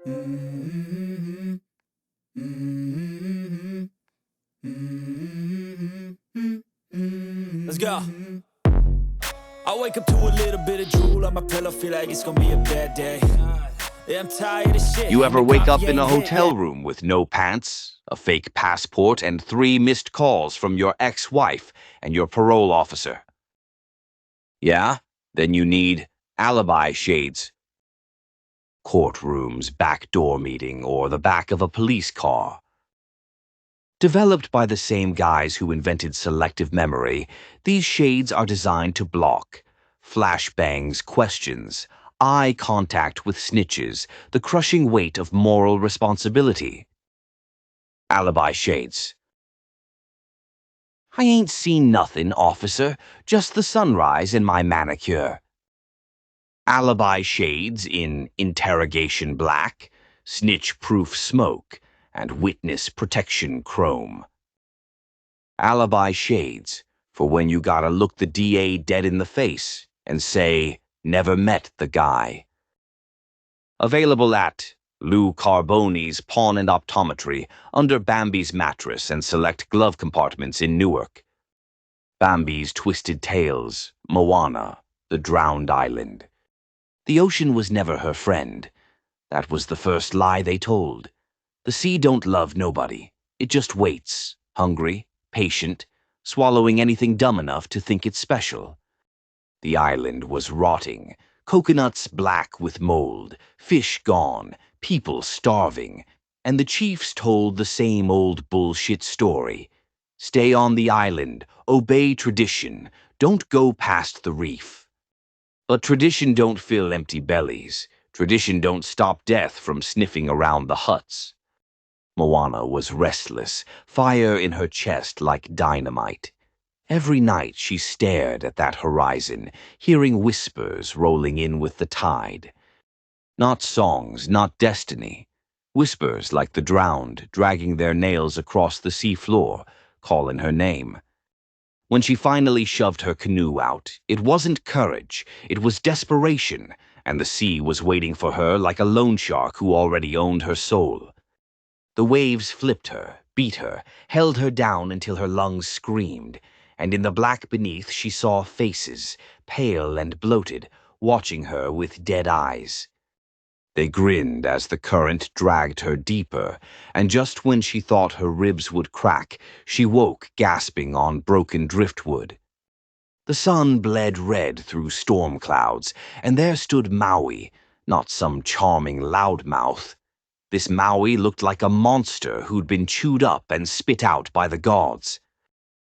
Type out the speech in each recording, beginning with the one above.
Let's go. I wake up to a little bit of drool on my pillow, feel like it's gonna be a bad day. Yeah, I'm tired of shit. You and ever the wake coffee up in a ain't hit hotel yet. room with no pants, a fake passport, and 3 missed calls from your ex-wife and your parole officer? Yeah? Then you need alibi shades. Courtrooms, backdoor meeting, or the back of a police car. Developed by the same guys who invented selective memory, these shades are designed to block flashbangs, questions, eye contact with snitches, the crushing weight of moral responsibility. Alibi shades. I ain't seen nothing, officer, just the sunrise and my manicure. Alibi shades in interrogation black, snitch-proof smoke, and witness protection chrome. Alibi shades for when you gotta look the DA dead in the face and say, never met the guy. Available at Lou Carboni's Pawn and Optometry under Bambi's mattress and select glove compartments in Newark. Bambi's Twisted Tales, Moana, the Drowned Island. The ocean was never her friend. That was the first lie they told. The sea don't love nobody. It just waits, hungry, patient, swallowing anything dumb enough to think it's special. The island was rotting, coconuts black with mold, fish gone, people starving, and the chiefs told the same old bullshit story. Stay on the island, obey tradition, don't go past the reef. But tradition don't fill empty bellies. Tradition don't stop death from sniffing around the huts. Moana was restless, fire in her chest like dynamite. Every night she stared at that horizon, hearing whispers rolling in with the tide. Not songs, not destiny. Whispers like the drowned, dragging their nails across the sea floor, calling her name. When she finally shoved her canoe out, it wasn't courage, it was desperation, and the sea was waiting for her like a loan shark who already owned her soul. The waves flipped her, beat her, held her down until her lungs screamed, and in the black beneath she saw faces, pale and bloated, watching her with dead eyes. They grinned as the current dragged her deeper, and just when she thought her ribs would crack, she woke gasping on broken driftwood. The sun bled red through storm clouds, and there stood Maui, not some charming loudmouth. This Maui looked like a monster who'd been chewed up and spit out by the gods.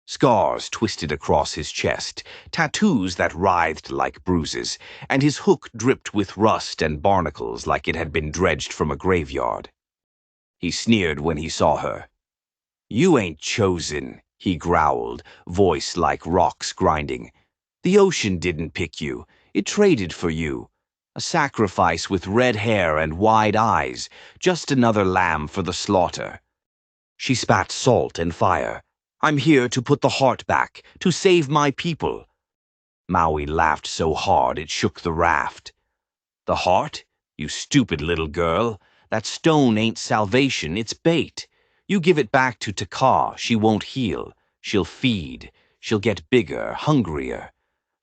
Scars twisted across his chest, tattoos that writhed like bruises, and his hook dripped with rust and barnacles like it had been dredged from a graveyard. He sneered when he saw her. "You ain't chosen," he growled, voice like rocks grinding. "The ocean didn't pick you. It traded for you. A sacrifice with red hair and wide eyes, just another lamb for the slaughter." She spat salt and fire. "I'm here to put the heart back, to save my people." Maui laughed so hard it shook the raft. "The heart? You stupid little girl. That stone ain't salvation, it's bait. You give it back to Taka, she won't heal. She'll feed. She'll get bigger, hungrier.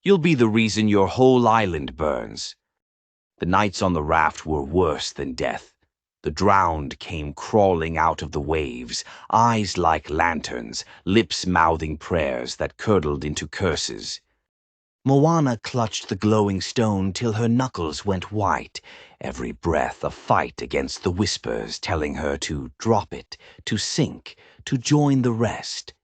You'll be the reason your whole island burns." The nights on the raft were worse than death. The drowned came crawling out of the waves, eyes like lanterns, lips mouthing prayers that curdled into curses. Moana clutched the glowing stone till her knuckles went white, every breath a fight against the whispers telling her to drop it, to sink, to join the rest.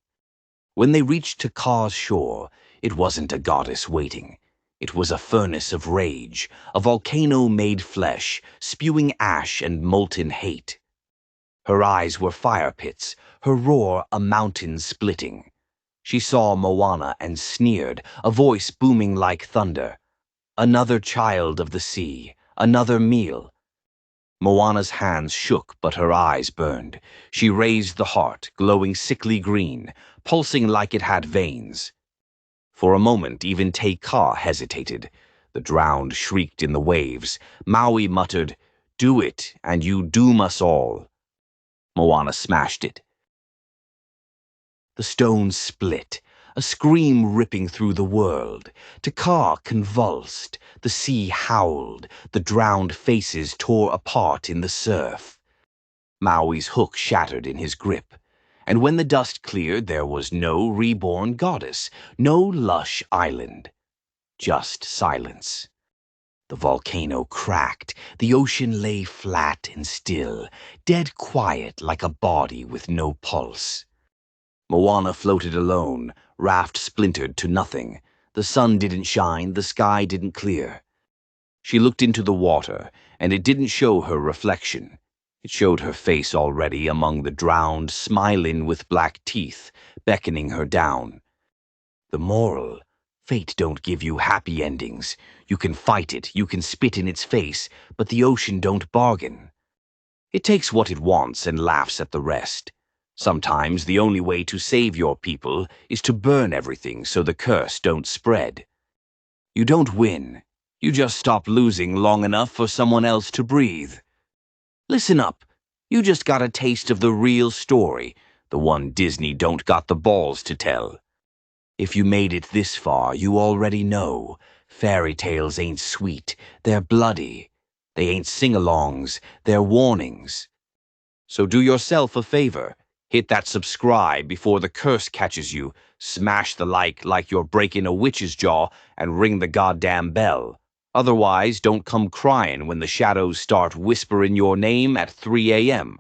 When they reached Taka's shore, it wasn't a goddess waiting. It was a furnace of rage, a volcano made flesh, spewing ash and molten hate. Her eyes were fire pits, her roar a mountain splitting. She saw Moana and sneered, a voice booming like thunder. "Another child of the sea, another meal." Moana's hands shook, but her eyes burned. She raised the heart, glowing sickly green, pulsing like it had veins. For a moment, even Te Ka hesitated. The drowned shrieked in the waves. Maui muttered, do it, and you doom us all. Moana smashed it. The stone split, a scream ripping through the world. Te convulsed, the sea howled, the drowned faces tore apart in the surf. Maui's hook shattered in his grip, and when the dust cleared, there was no reborn goddess, no lush island, just silence. The volcano cracked, the ocean lay flat and still, dead quiet like a body with no pulse. Moana floated alone, raft splintered to nothing. The sun didn't shine, the sky didn't clear. She looked into the water, and it didn't show her reflection. It showed her face already among the drowned, smiling with black teeth, beckoning her down. The moral: fate don't give you happy endings. You can fight it, you can spit in its face, but the ocean don't bargain. It takes what it wants and laughs at the rest. Sometimes the only way to save your people is to burn everything so the curse don't spread. You don't win. You just stop losing long enough for someone else to breathe. Listen up. You just got a taste of the real story, the one Disney don't got the balls to tell. If you made it this far, you already know. Fairy tales ain't sweet, they're bloody. They ain't sing-alongs, they're warnings. So do yourself a favor. Hit that subscribe before the curse catches you. Smash the like you're breaking a witch's jaw, and ring the goddamn bell. Otherwise, don't come crying when the shadows start whispering your name at 3 a.m.